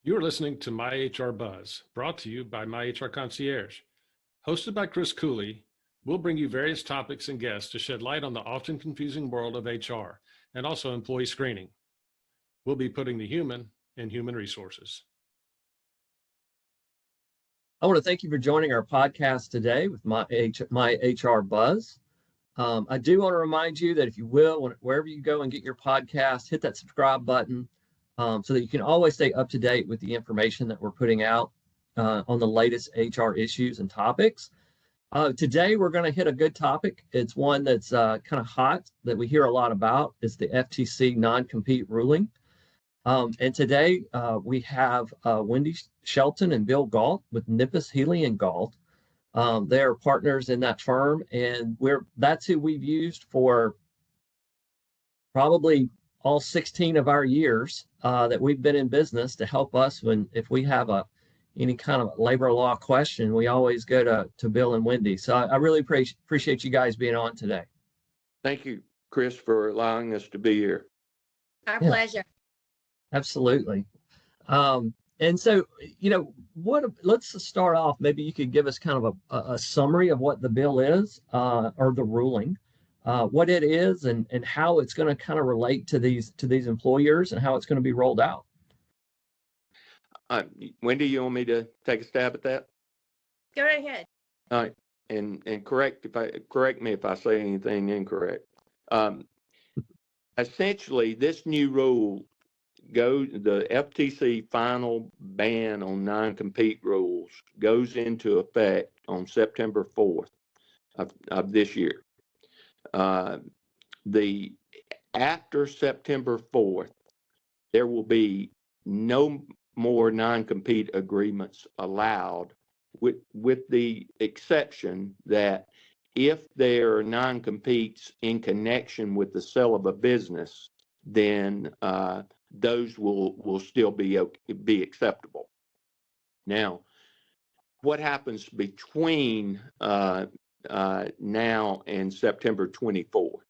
You are listening to My HR Buzz, brought to you by MyHRConcierge. Hosted by Chris Cooley, we'll bring you various topics and guests to shed light on the often confusing world of HR and also employee screening. We'll be putting the human in human resources. I want to thank you for joining our podcast today with My HR Buzz. I do want to remind you that if you will, wherever you go and get your podcast, hit that subscribe button so that you can always stay up to date with the information that we're putting out on the latest HR issues and topics. Today, we're going to hit a good topic. It's one that's kind of hot that we hear a lot about. It's the FTC non-compete ruling. And today we have Wendy, Shelton, and Bill Gault with Nippes, Healy Gault. They are partners in that firm, and that's who we've used for probably all 16 of our years that we've been in business to help us if we have any kind of labor law question. We always go to Bill and Wendy. So I really appreciate you guys being on today. Thank you, Chris, for allowing us to be here. Our pleasure. Absolutely. And so, let's start off. Maybe you could give us kind of a summary of what the bill is or the ruling, what it is and how it's going to kind of relate to these employers and how it's going to be rolled out. Wendy, you want me to take a stab at that? Go right ahead. All right. And correct me if I say anything incorrect. Essentially, this new rule the FTC final ban on non-compete rules goes into effect on September 4th of this year. After September 4th, there will be no more non-compete agreements allowed, with the exception that if there are non-competes in connection with the sale of a business, then those will still be acceptable. Now, what happens between now and September 24th?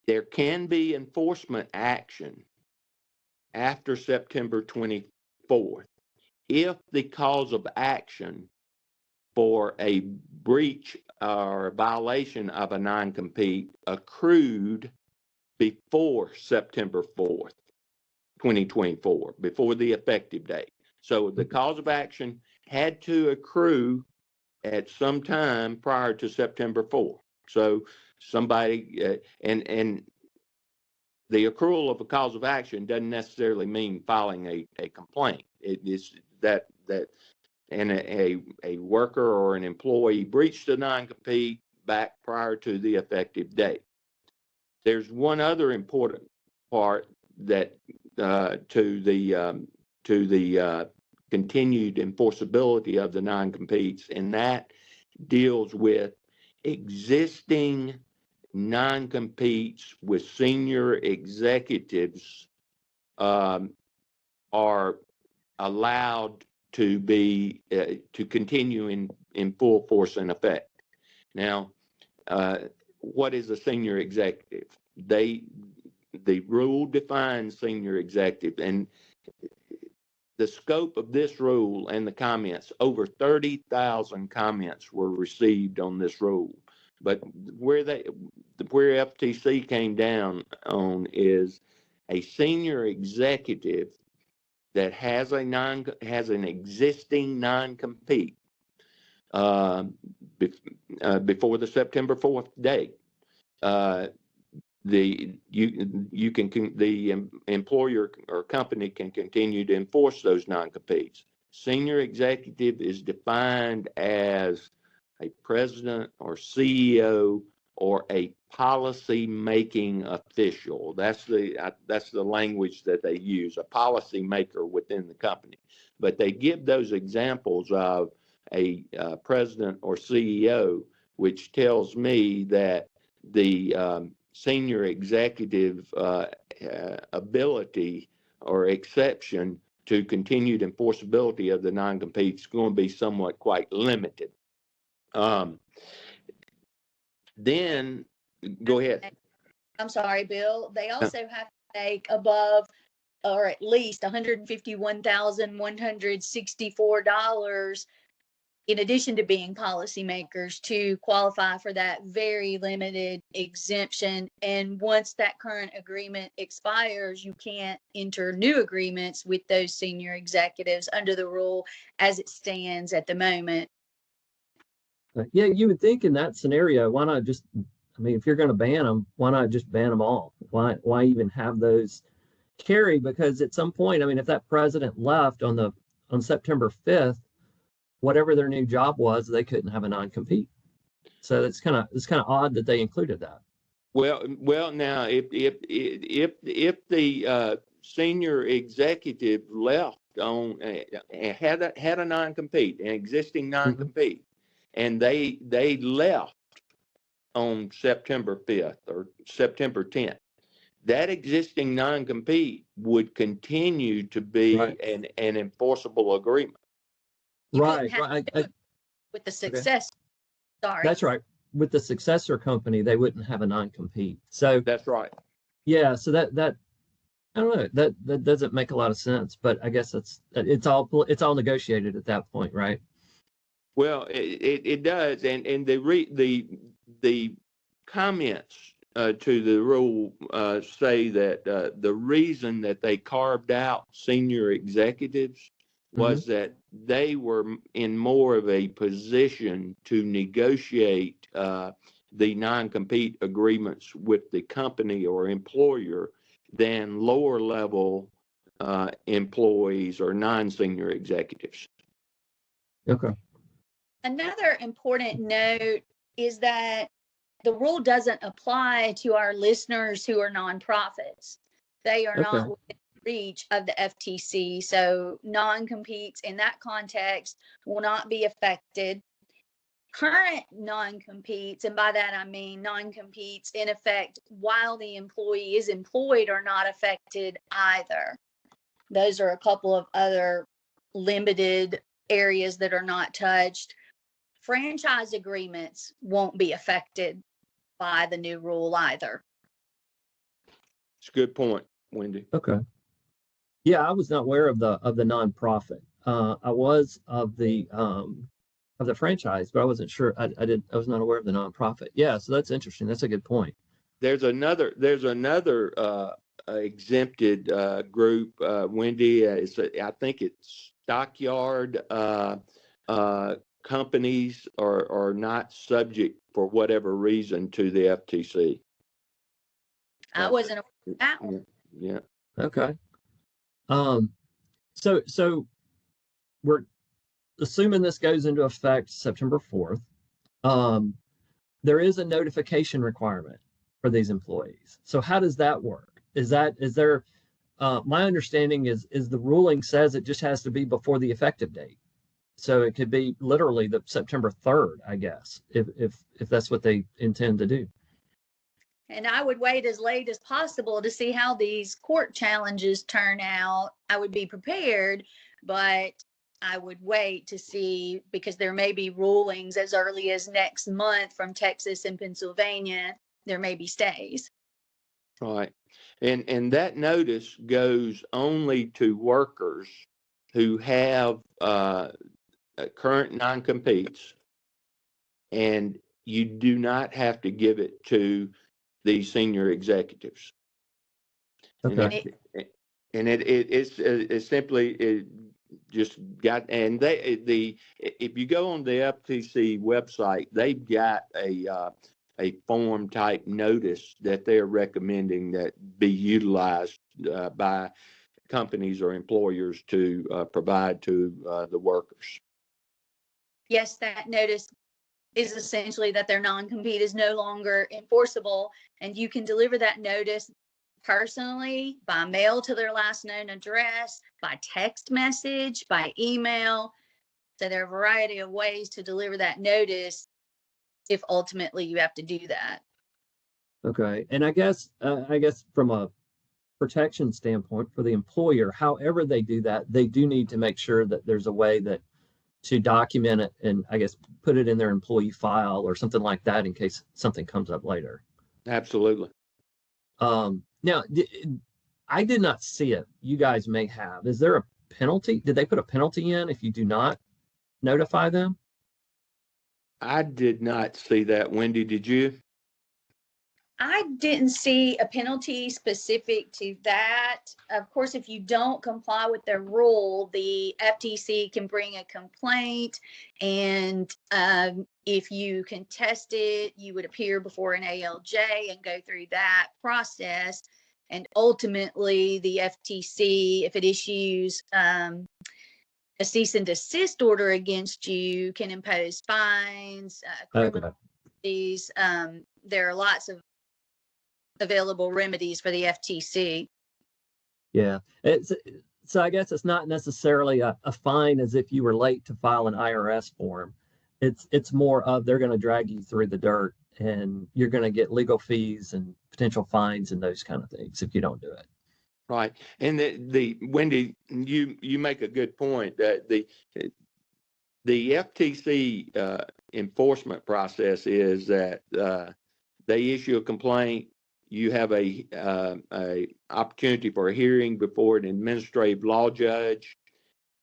There can be enforcement action after September 24th if the cause of action for a breach or a violation of a non-compete accrued before September 4th, 2024, before the effective date. So the cause of action had to accrue at some time prior to September 4th. So somebody, and the accrual of a cause of action doesn't necessarily mean filing a complaint. It is that and a worker or an employee breached a non-compete back prior to the effective date. There's one other important part that to the continued enforceability of the non-competes, and that deals with existing non-competes with senior executives are allowed to be to continue in full force and effect. Now, what is a senior executive? The rule defines senior executive, and the scope of this rule and the comments, over 30,000 comments were received on this rule. But where FTC came down on is a senior executive that has an existing non-compete before the September 4th date. The employer or company can continue to enforce those non-competes. Senior executive is defined as a president or CEO or a policy-making official. That's the language that they use, a policy maker within the company. But they give those examples of a president or CEO, which tells me that the senior executive ability or exception to continued enforceability of the non-compete is going to be somewhat quite limited. Then, go ahead. I'm sorry, Bill. They also have make above or at least $151,164 in addition to being policymakers to qualify for that very limited exemption. And once that current agreement expires, you can't enter new agreements with those senior executives under the rule as it stands at the moment. Yeah, you would think in that scenario, why not just, I mean, if you're going to ban them, why not just ban them all? Why even have those carry? Because at some point, I mean, if that president left on September 5th, whatever their new job was, they couldn't have a non-compete. So it's kind of odd that they included that. Well, now if the senior executive left on had a non-compete, an existing non-compete, and they left on September 5th or September 10th, that existing non-compete would continue to be an enforceable agreement. Right. With the success. Sorry. That's right. With the successor company, they wouldn't have a non-compete. So that's right. Yeah. So that I don't know. That doesn't make a lot of sense. But I guess it's all negotiated at that point, right? Well, it does, and the comments to the rule say that the reason that they carved out senior executives was that they were in more of a position to negotiate the non-compete agreements with the company or employer than lower level employees or non-senior executives. Okay. Another important note is that the rule doesn't apply to our listeners who are nonprofits. They are not within reach of the FTC, so non-competes in that context will not be affected. Current non-competes, and by that I mean non-competes in effect while the employee is employed, are not affected either. Those are a couple of other limited areas that are not touched. Franchise agreements won't be affected by the new rule either. It's a good point, Wendy. Okay. Yeah, I was not aware of the nonprofit. I was of the franchise, but I wasn't sure. I was not aware of the nonprofit. Yeah, so that's interesting. That's a good point. There's another exempted group, Wendy. I think it's stockyard companies are not subject for whatever reason to the FTC. I wasn't aware of that one. Yeah. Okay. So we're assuming this goes into effect September 4th. There is a notification requirement for these employees. So how does that work? Is there my understanding is the ruling says it just has to be before the effective date. So it could be literally the September 3rd, I guess, if that's what they intend to do. And I would wait as late as possible to see how these court challenges turn out. I would be prepared, but I would wait to see, because there may be rulings as early as next month from Texas and Pennsylvania. There may be stays. Right. And that notice goes only to workers who have current non-competes, and you do not have to give it to the senior executives. Okay. And it's simply just got, and if you go on the FTC website, they've got a form type notice that they're recommending that be utilized by companies or employers to provide to the workers. Yes, that notice is essentially that their non-compete is no longer enforceable, and you can deliver that notice personally, by mail to their last known address, by text message, by email. So there are a variety of ways to deliver that notice if ultimately you have to do that. Okay. And I guess from a protection standpoint for the employer, however they do that, they do need to make sure that there's a way that to document it and I guess put it in their employee file or something like that in case something comes up later. Absolutely. Now, I did not see it. You guys may have. Is there a penalty? Did they put a penalty in if you do not notify them? I did not see that. Wendy, did you? I didn't see a penalty specific to that. Of course, if you don't comply with their rule, the FTC can bring a complaint, and if you contest it, you would appear before an ALJ and go through that process. And ultimately, the FTC, if it issues a cease and desist order against you, can impose fines, criminal penalties. There are lots of available remedies for the FTC. Yeah. So I guess it's not necessarily a fine as if you were late to file an IRS form. It's more of they're going to drag you through the dirt and you're going to get legal fees and potential fines and those kind of things if you don't do it. Right. And the Wendy, you make a good point that the FTC enforcement process is that they issue a complaint. You have a opportunity for a hearing before an administrative law judge.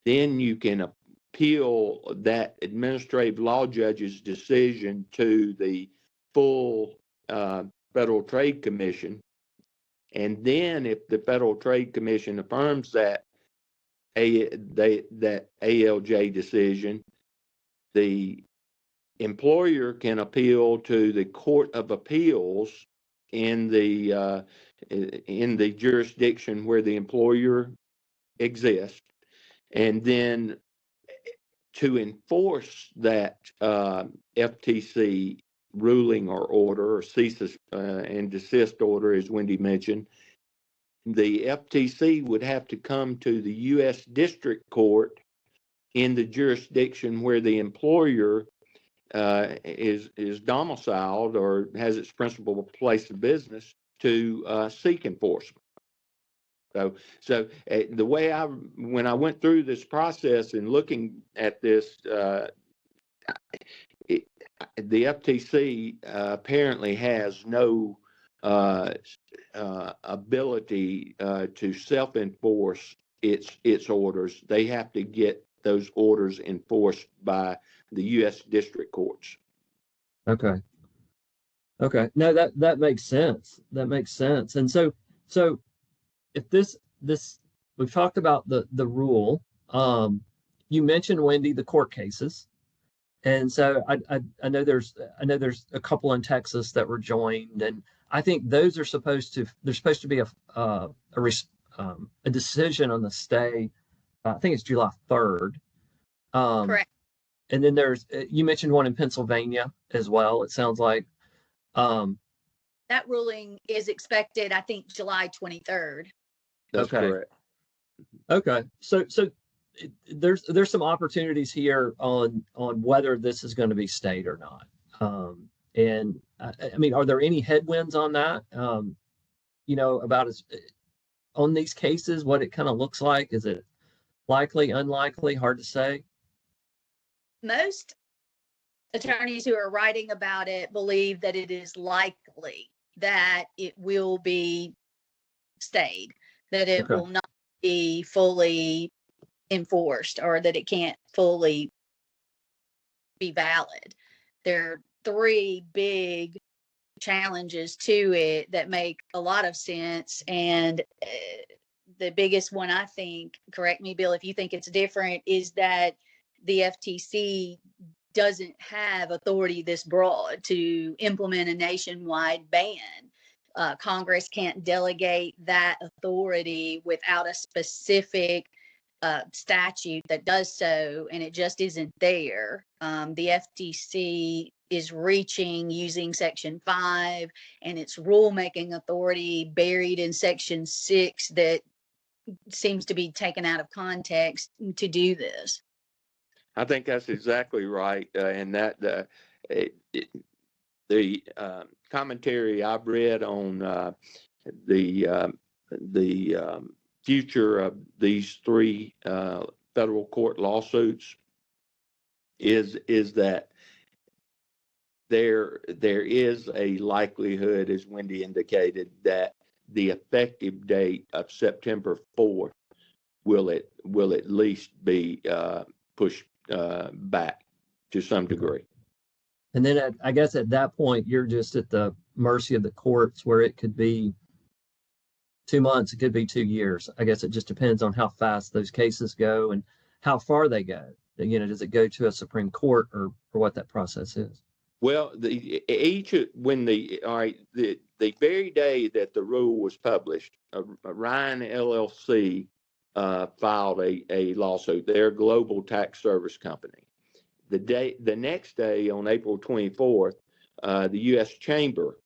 Then you can appeal that administrative law judge's decision to the full Federal Trade Commission. And then if the Federal Trade Commission affirms that ALJ decision, the employer can appeal to the Court of Appeals in the jurisdiction where the employer exists, and then to enforce that FTC ruling or order or cease and desist order, as Wendy mentioned, the FTC would have to come to the U.S. District Court in the jurisdiction where the employer is domiciled or has its principal place of business to seek enforcement. So the way when I went through this process and looking at this, the FTC apparently has no ability to self-enforce its orders. They have to get those orders enforced by the U.S. district courts. Okay. No, that makes sense. That makes sense. And so if this we've talked about the rule. You mentioned, Wendy, the court cases, and so I know there's a couple in Texas that were joined, and I think those are supposed to be a decision on the stay. I think it's July 3rd. Correct. And then you mentioned one in Pennsylvania as well. It sounds like that ruling is expected, I think, July 23rd. That's correct. Okay. So there's some opportunities here on whether this is going to be stayed or not. And I mean, are there any headwinds on that? About on these cases, what it kind of looks like? Is it likely, unlikely? Hard to say. Most attorneys who are writing about it believe that it is likely that it will be stayed, that it will not be fully enforced, or that it can't fully be valid. There are three big challenges to it that make a lot of sense. And the biggest one, I think, correct me, Bill, if you think it's different, is that the FTC doesn't have authority this broad to implement a nationwide ban. Congress can't delegate that authority without a specific statute that does so, and it just isn't there. The FTC is reaching using Section 5 and its rulemaking authority buried in Section 6 that seems to be taken out of context to do this. I think that's exactly right, and that the commentary I've read on the future of these three federal court lawsuits is that there is a likelihood, as Wendy indicated, that the effective date of September 4th will at least be pushed back to some degree. And then I guess at that point, you're just at the mercy of the courts, where it could be 2 months, it could be 2 years. I guess it just depends on how fast those cases go and how far they go. Does it go to a Supreme Court or what that process is? Well, the very day that the rule was published, Ryan LLC filed a lawsuit. They're a global tax service company. The next day, on April 24th, the U.S. Chamber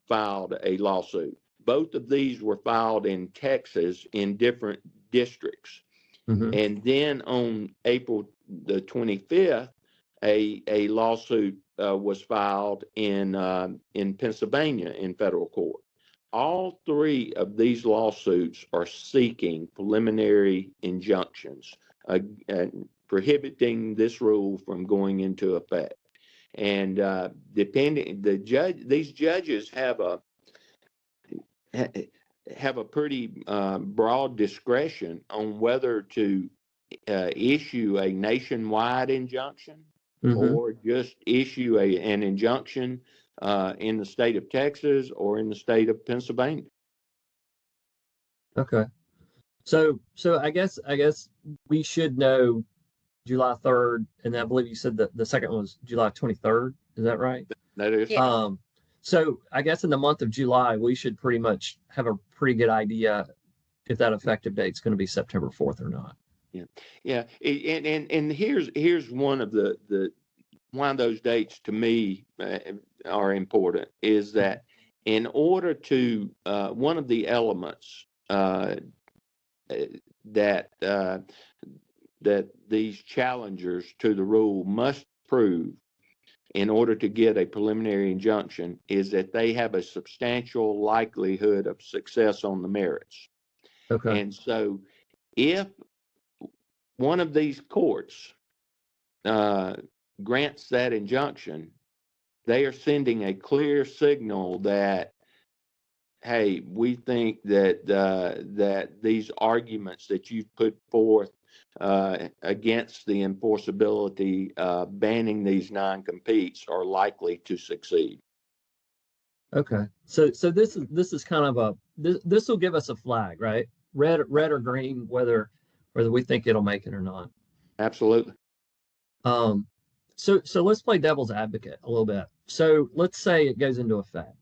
filed a lawsuit. Both of these were filed in Texas in different districts. Mm-hmm. And then on April the 25th, a lawsuit was filed in Pennsylvania in federal court. All three of these lawsuits are seeking preliminary injunctions prohibiting this rule from going into effect. And these judges have a pretty broad discretion on whether to issue a nationwide injunction, Mm-hmm. or just issue an injunction in the state of Texas or in the state of Pennsylvania. Okay. So I guess we should know July 3rd, and I believe you said that the second one was July 23rd. Is that right? That is. Yeah. So I guess in the month of July, we should pretty much have a pretty good idea if that effective date is going to be September 4th or not. Yeah. And here's one of those dates to me are important, is that in order to one of the elements that these challengers to the rule must prove in order to get a preliminary injunction is that they have a substantial likelihood of success on the merits. Okay. And so if one of these courts grants that injunction, they are sending a clear signal that, hey, we think that these arguments that you've put forth against the enforceability banning these non-competes are likely to succeed. Okay. So this is kind of this will give us a flag, right? Red or green, whether we think it'll make it or not. Absolutely. So let's play devil's advocate a little bit. So let's say it goes into effect.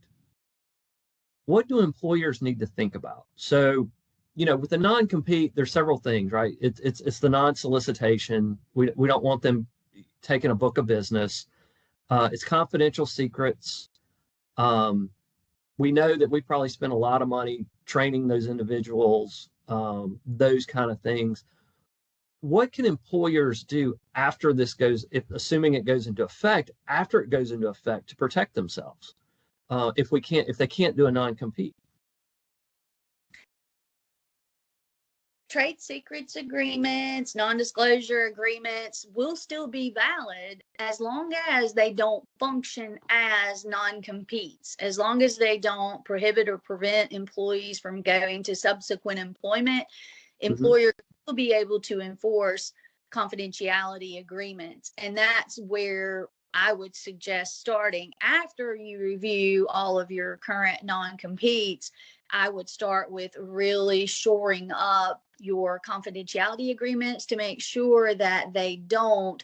What do employers need to think about? So, with the non-compete, there's several things, right? It's the non-solicitation. We don't want them taking a book of business. It's confidential secrets. We know that we probably spent a lot of money training those individuals, those kind of things. What can employers do after this goes, assuming it goes into effect, after it goes into effect, to protect themselves? If they can't do a non-compete? Trade secrets agreements, non-disclosure agreements will still be valid as long as they don't function as non-competes, as long as they don't prohibit or prevent employees from going to subsequent employment. Employers will be able to enforce confidentiality agreements. And that's where I would suggest starting. After you review all of your current non-competes, I would start with really shoring up your confidentiality agreements to make sure that they don't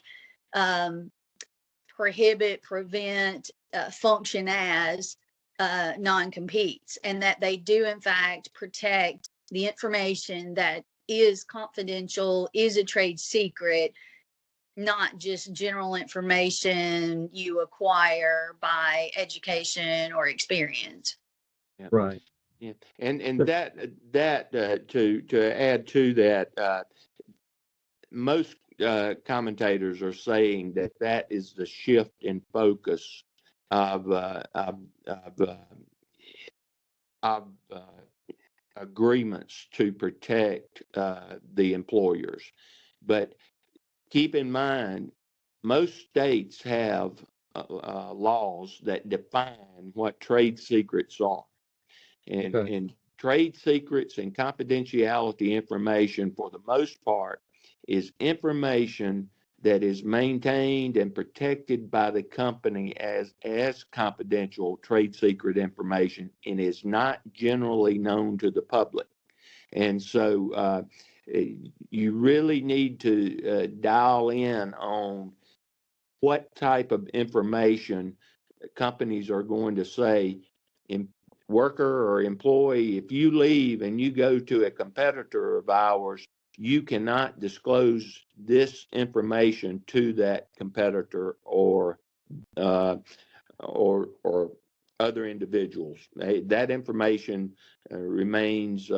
prohibit, prevent, function as non-competes, and that they do in fact protect the information that is confidential, is a trade secret, not just general information you acquire by education or experience. Yeah. Right. Yeah, and that to add to that, most commentators are saying that is the shift in focus of agreements to protect the employers. But keep in mind, most states have laws that define what trade secrets are. And trade secrets and confidentiality information, for the most part, is information that is maintained and protected by the company as confidential trade secret information and is not generally known to the public. And so you really need to dial in on what type of information companies are going to say. Worker or employee, if you leave and you go to a competitor of ours, you cannot disclose this information to that competitor or other individuals. That information remains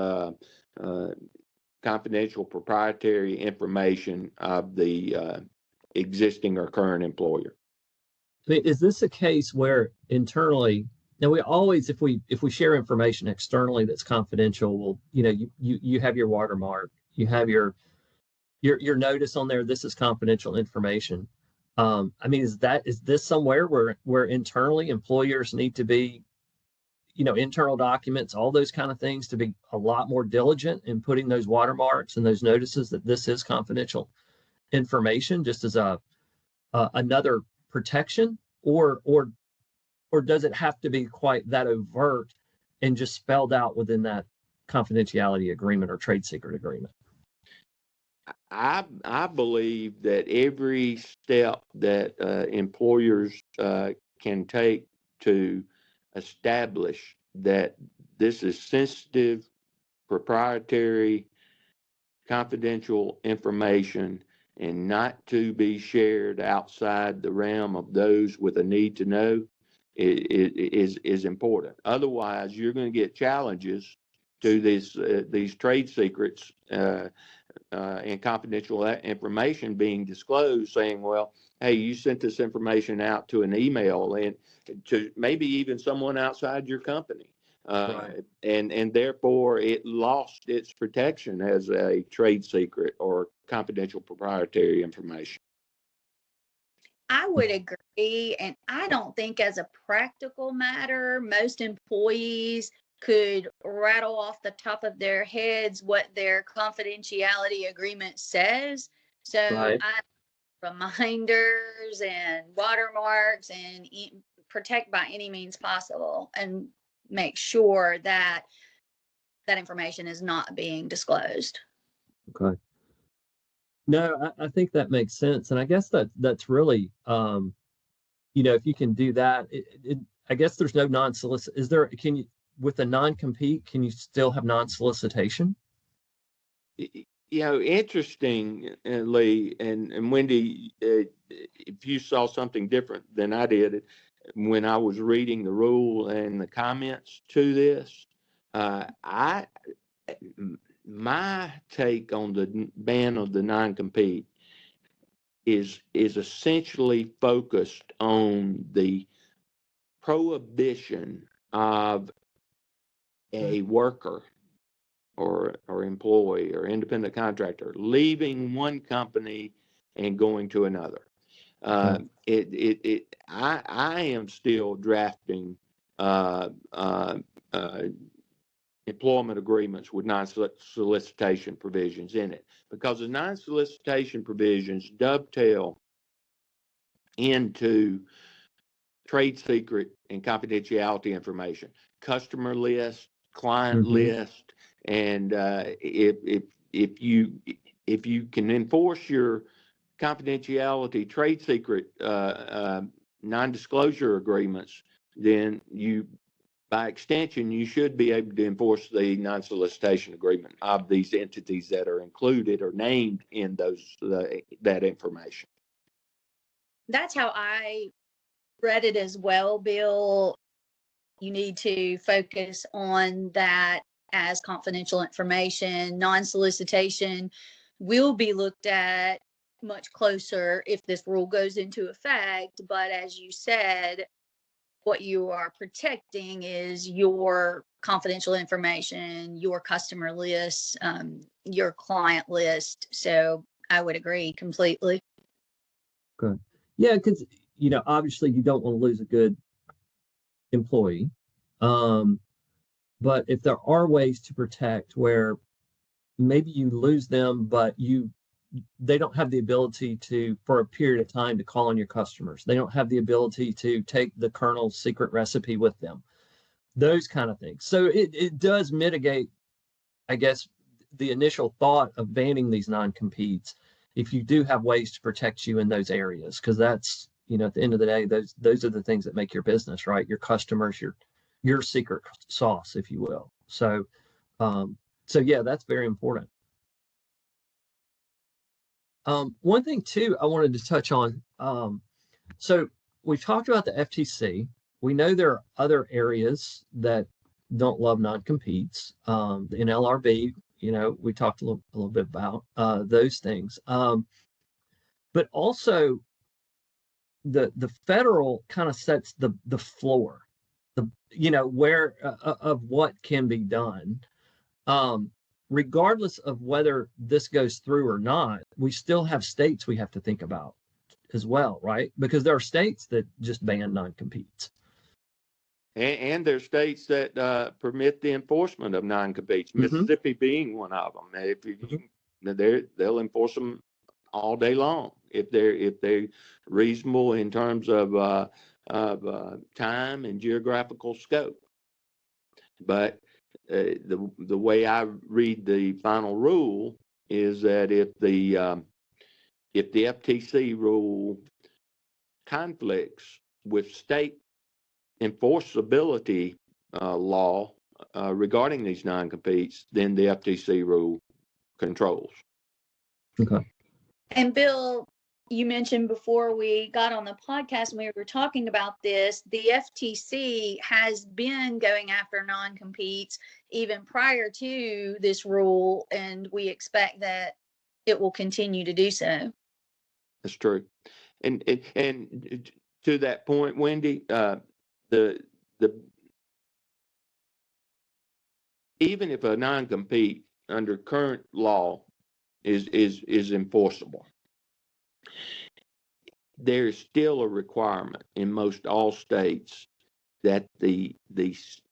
confidential, proprietary information of the existing or current employer. I mean, is this a case where internally? Now, we always, if we share information externally that's confidential, well, you have your watermark, you have your notice on there. This is confidential information. I mean, is this somewhere where internally employers need to be, internal documents, all those kind of things, to be a lot more diligent in putting those watermarks and those notices that this is confidential information, just as another protection, or does it have to be quite that overt and just spelled out within that confidentiality agreement or trade secret agreement? I believe that every step that employers can take to establish that this is sensitive, proprietary, confidential information and not to be shared outside the realm of those with a need to know is important. Otherwise, you're going to get challenges to these trade secrets and confidential information being disclosed, saying, well, hey, you sent this information out to an email and to maybe even someone outside your company. Right. And therefore it lost its protection as a trade secret or confidential proprietary information. I would agree. And I don't think, as a practical matter, most employees could rattle off the top of their heads what their confidentiality agreement says. So right. Reminders and watermarks and protect by any means possible and make sure that that information is not being disclosed. Okay. No, I think that makes sense. And I guess that's really, if you can do that, I guess there's no non-solicit. Is there, with a non-compete, can you still have non-solicitation? Interestingly, and Wendy, if you saw something different than I did when I was reading the rule and the comments to this, my take on the ban of the non-compete is essentially focused on the prohibition of a worker or employee or independent contractor leaving one company and going to another. I am still drafting employment agreements with non-solicitation provisions in it, because the non-solicitation provisions dovetail into trade secret and confidentiality information, customer list, client list, and if you can enforce your confidentiality trade secret non-disclosure agreements, then by extension, you should be able to enforce the non-solicitation agreement of these entities that are included or named in that information. That's how I read it as well, Bill. You need to focus on that as confidential information. Non-solicitation will be looked at much closer if this rule goes into effect. But as you said, what you are protecting is your confidential information, your customer list, your client list. So I would agree completely. Good. Yeah, because, obviously you don't want to lose a good employee. But if there are ways to protect where maybe you lose them, but they don't have the ability to, for a period of time, to call on your customers. They don't have the ability to take the Colonel's secret recipe with them, those kind of things. So it does mitigate, I guess, the initial thought of banning these non-competes if you do have ways to protect you in those areas, because that's, at the end of the day, those are the things that make your business, right? Your customers, your secret sauce, if you will. So yeah, that's very important. One thing too, I wanted to touch on. So we've talked about the FTC. We know there are other areas that don't love non-competes. The NLRB, we talked a little bit about those things. But also the federal kind of sets the floor, where of what can be done. Regardless of whether this goes through or not, we still have states we have to think about as well, right? Because there are states that just ban non-competes. And there's states that permit the enforcement of non-competes, Mississippi being one of them. They'll enforce them all day long if they're reasonable in terms of time and geographical scope. But the way I read the final rule is that if the FTC rule conflicts with state enforceability law regarding these non-competes, then the FTC rule controls. Okay. And Bill, you mentioned before we got on the podcast and we were talking about this, the FTC has been going after non-competes even prior to this rule, and we expect that it will continue to do so. That's true. And to that point, Wendy, the even if a non-compete under current law is enforceable, there is still a requirement in most all states that the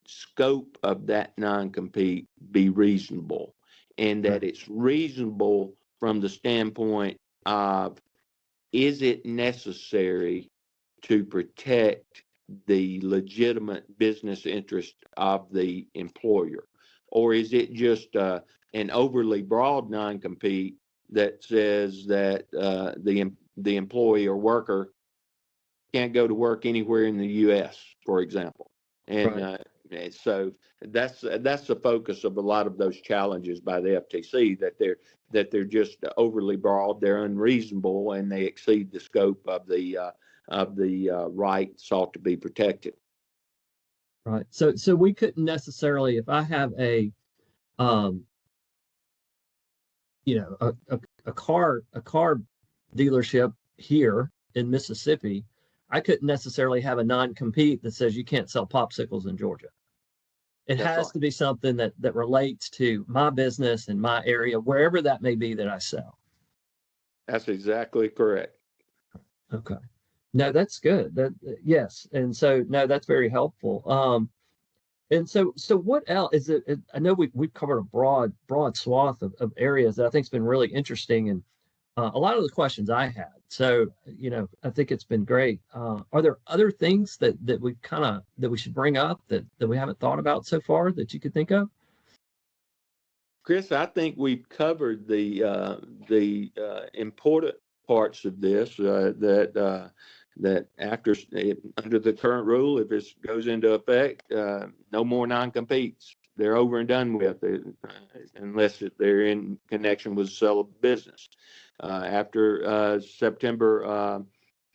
scope of that non-compete be reasonable, and that it's reasonable from the standpoint of, is it necessary to protect the legitimate business interest of the employer, or is it just an overly broad non-compete that says that the employee or worker can't go to work anywhere in the U.S., for example. And so that's the focus of a lot of those challenges by the FTC, that they're just overly broad, they're unreasonable, and they exceed the scope of the right sought to be protected. Right. So we couldn't necessarily, if I have a car dealership here in Mississippi, I couldn't necessarily have a non-compete that says you can't sell popsicles in Georgia. It has to be something that relates to my business and my area, wherever that may be that I sell. That's exactly correct. Okay. No, that's good. Yes. And so, no, that's very helpful. And so what else is it? I know we've covered a broad swath of areas that I think has been really interesting, and a lot of the questions I had. So, I think it's been great. Are there other things that we should bring up that we haven't thought about so far that you could think of? Chris, I think we've covered the important parts of this, that after, under the current rule, if this goes into effect, no more non-competes. They're over and done with, unless they're in connection with sale of business. After September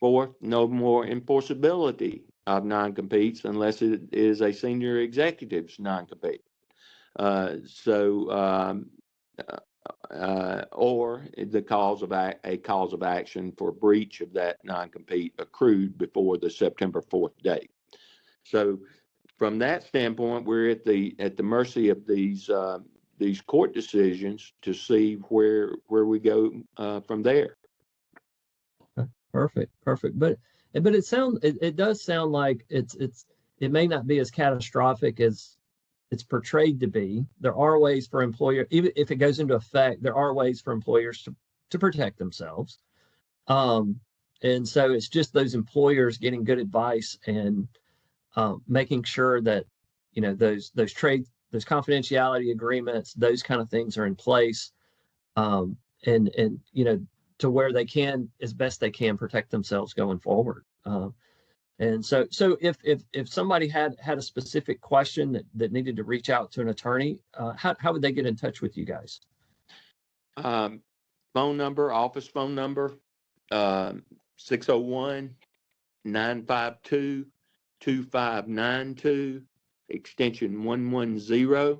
4th, no more enforceability of non-competes unless it is a senior executive's non-compete. Or the cause of action for breach of that non-compete accrued before the September 4th date. So from that standpoint, we're at the mercy of these court decisions to see where we go from there. Perfect. But it does sound like it may not be as catastrophic as it's portrayed to be. There are ways for employer, even if it goes into effect, there are ways for employers to protect themselves. And so it's just those employers getting good advice and making sure that, those confidentiality agreements, those kind of things are in place, and to where they can, as best they can, protect themselves going forward. And so if somebody had a specific question that needed to reach out to an attorney, how would they get in touch with you guys? Phone number, office phone number, 601-952-2592, extension 110.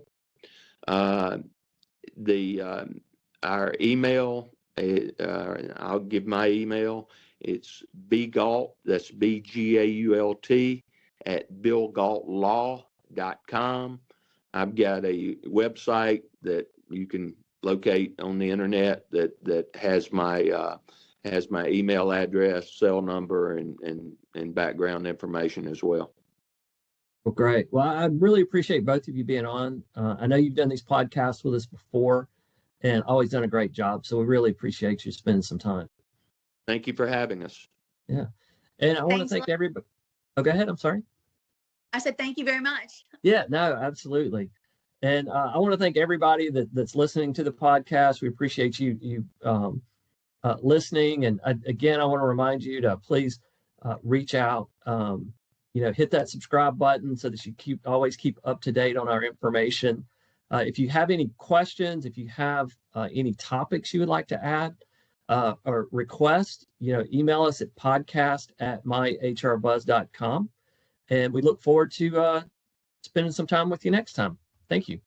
Our email, I'll give my email. It's bgault, that's BGAULT, at billgaultlaw.com. I've got a website that you can locate on the internet that has my email address, cell number, and background information as well. Well, great. Well, I really appreciate both of you being on. I know you've done these podcasts with us before and always done a great job. So we really appreciate you spending some time. Thank you for having us. Yeah. And I want to thank everybody. Oh, go ahead. I'm sorry. I said, thank you very much. Yeah, no, absolutely. And I want to thank everybody that's listening to the podcast. We appreciate you listening. And again, I want to remind you to please reach out, hit that subscribe button so that you always keep up to date on our information. If you have any questions, if you have any topics you would like to add or request, email us at podcast@myhrbuzz.com. And we look forward to spending some time with you next time. Thank you.